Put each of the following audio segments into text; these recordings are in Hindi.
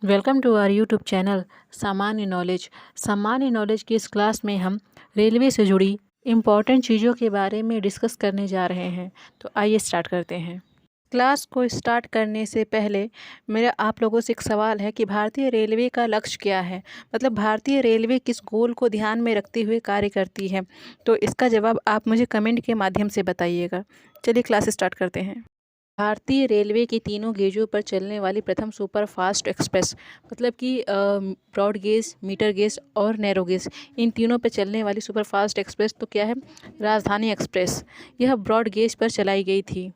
Welcome to our YouTube channel सामान्य नॉलेज। सामान्य नॉलेज की इस क्लास में हम रेलवे से जुड़ी इम्पॉर्टेंट चीज़ों के बारे में डिस्कस करने जा रहे हैं। तो आइए स्टार्ट करते हैं। क्लास को स्टार्ट करने से पहले मेरा आप लोगों से एक सवाल है कि भारतीय रेलवे का लक्ष्य क्या है। मतलब भारतीय रेलवे किस गोल को ध्यान में रखते हुए कार्य करती है। तो इसका जवाब आप मुझे कमेंट के माध्यम से बताइएगा। चलिए क्लास स्टार्ट करते हैं। भारतीय रेलवे की तीनों गेजों पर चलने वाली प्रथम सुपर फास्ट एक्सप्रेस, मतलब कि ब्रॉड गेज, मीटर गेज और नैरो गेज, इन तीनों पर चलने वाली सुपर फास्ट एक्सप्रेस तो क्या है, राजधानी एक्सप्रेस। यह ब्रॉड गेज पर चलाई गई थी,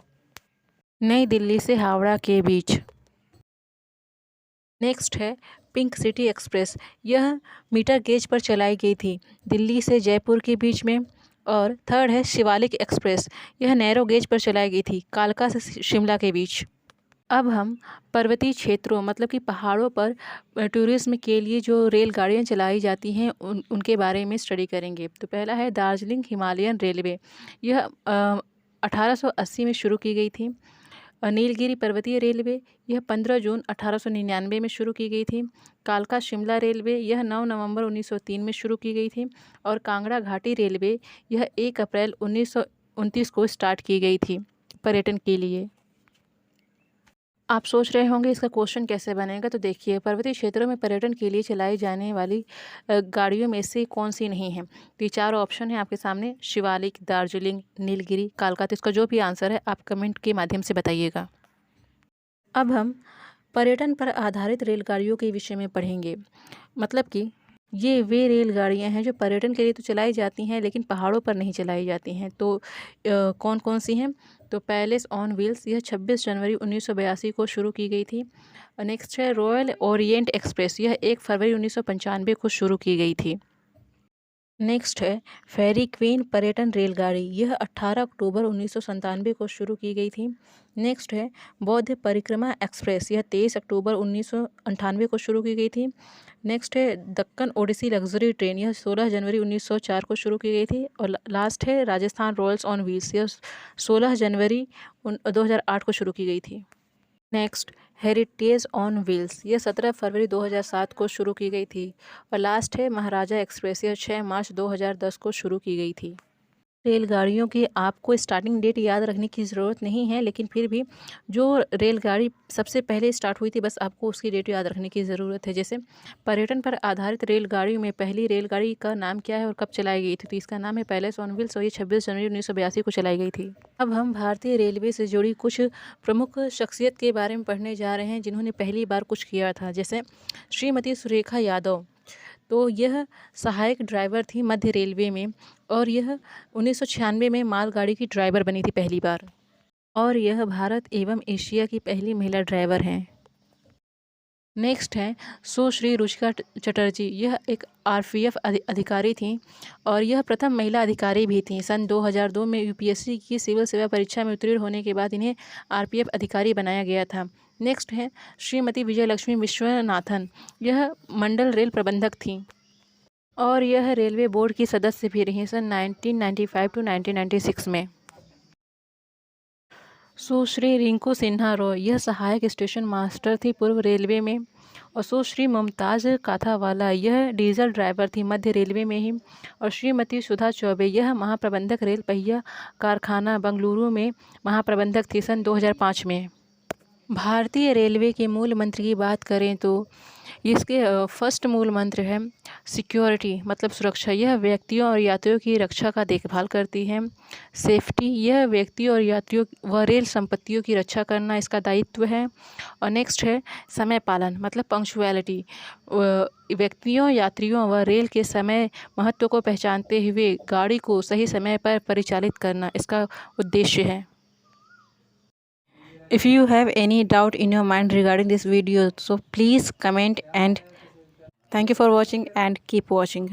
नई दिल्ली से हावड़ा के बीच। नेक्स्ट है पिंक सिटी एक्सप्रेस। यह मीटर गेज पर चलाई गई थी, दिल्ली से जयपुर के बीच में। और थर्ड है शिवालिक एक्सप्रेस। यह नैरो गेज पर चलाई गई थी, कालका से शिमला के बीच। अब हम पर्वतीय क्षेत्रों, मतलब कि पहाड़ों पर टूरिज्म के लिए जो रेलगाड़ियाँ चलाई जाती हैं उनके बारे में स्टडी करेंगे। तो पहला है दार्जिलिंग हिमालयन रेलवे। यह 1880 में शुरू की गई थी। नीलगिरी पर्वतीय रेलवे, यह 15 जून 1899 में शुरू की गई थी। कालका शिमला रेलवे, यह 9 नवंबर 1903 में शुरू की गई थी। और कांगड़ा घाटी रेलवे, यह 1 अप्रैल 1929 को स्टार्ट की गई थी पर्यटन के लिए। आप सोच रहे होंगे इसका क्वेश्चन कैसे बनेगा। तो देखिए, पर्वतीय क्षेत्रों में पर्यटन के लिए चलाई जाने वाली गाड़ियों में से कौन सी नहीं है। तो ये 4 ऑप्शन है आपके सामने, शिवालिक, दार्जिलिंग, नीलगिरी, कालका। तो इसका जो भी आंसर है आप कमेंट के माध्यम से बताइएगा। अब हम पर्यटन पर आधारित रेलगाड़ियों के विषय में पढ़ेंगे। मतलब कि ये वे रेलगाड़ियाँ हैं जो पर्यटन के लिए तो चलाई जाती हैं, लेकिन पहाड़ों पर नहीं चलाई जाती हैं। तो कौन कौन सी हैं। तो पैलेस ऑन व्हील्स, यह 26 जनवरी 1982 को शुरू की गई थी। नेक्स्ट है रॉयल ओरिएंट एक्सप्रेस, यह 1 फरवरी 1995 को शुरू की गई थी। नेक्स्ट है फेरी क्वीन पर्यटन रेलगाड़ी, यह 18 अक्टूबर 1997 को शुरू की गई थी। नेक्स्ट है बौद्ध परिक्रमा एक्सप्रेस, यह 23 अक्टूबर 1998 को शुरू की गई थी। नेक्स्ट है दक्कन ओडिसी लग्जरी ट्रेन, यह 16 जनवरी 1904 को शुरू की गई थी। और लास्ट है राजस्थान रॉयल्स ऑन व्हील्स, यह 16 जनवरी 2008 को शुरू की गई थी। नेक्स्ट हेरिटेज ऑन व्हील्स, यह 17 फरवरी 2007 को शुरू की गई थी। और लास्ट है महाराजा एक्सप्रेस, यह 6 मार्च 2010 को शुरू की गई थी। रेलगाड़ियों की आपको स्टार्टिंग डेट याद रखने की ज़रूरत नहीं है, लेकिन फिर भी जो रेलगाड़ी सबसे पहले स्टार्ट हुई थी बस आपको उसकी डेट याद रखने की ज़रूरत है। जैसे पर्यटन पर आधारित रेलगाड़ियों में पहली रेलगाड़ी का नाम क्या है और कब चलाई गई थी। तो इसका नाम है पैलेस ऑन व्हील्स और ये 26 जनवरी 1982 को चलाई गई थी। अब हम भारतीय रेलवे से जुड़ी कुछ प्रमुख शख्सियत के बारे में पढ़ने जा रहे हैं जिन्होंने पहली बार कुछ किया था। जैसे श्रीमती सुरेखा यादव, तो यह सहायक ड्राइवर थी मध्य रेलवे में। और यह 1996 में मालगाड़ी की ड्राइवर बनी थी पहली बार। और यह भारत एवं एशिया की पहली महिला ड्राइवर हैं। नेक्स्ट है सुश्री रुचिका चटर्जी, यह एक आरपीएफ अधिकारी थी और यह प्रथम महिला अधिकारी भी थी। सन 2002 में यूपीएससी की सिविल सेवा परीक्षा में उत्तीर्ण होने के बाद इन्हें आरपीएफ अधिकारी बनाया गया था। नेक्स्ट है श्रीमती विजयलक्ष्मी विश्वनाथन, यह मंडल रेल प्रबंधक थी और यह रेलवे बोर्ड की सदस्य भी रही सन 1995 टू 1996 में। सुश्री रिंकू सिन्हा रॉय, यह सहायक स्टेशन मास्टर थी पूर्व रेलवे में। और सुश्री मुमताज़ काथावाला, यह डीजल ड्राइवर थी मध्य रेलवे में ही। और श्रीमती सुधा चौबे, यह महाप्रबंधक रेल पहिया कारखाना बेंगलुरु में महाप्रबंधक थी सन 2005 में। भारतीय रेलवे के मूल मंत्र की बात करें तो इसके फर्स्ट मूल मंत्र है सिक्योरिटी, मतलब सुरक्षा, यह व्यक्तियों और यात्रियों की रक्षा का देखभाल करती है। सेफ्टी, यह व्यक्तियों और यात्रियों व रेल संपत्तियों की रक्षा करना इसका दायित्व है। और नेक्स्ट है समय पालन, मतलब पंक्चुअलिटी, व्यक्तियों, यात्रियों व रेल के समय महत्व को पहचानते हुए गाड़ी को सही समय पर परिचालित करना इसका उद्देश्य है। If you have any doubt in your mind regarding this video, so please comment, and thank you for watching and keep watching.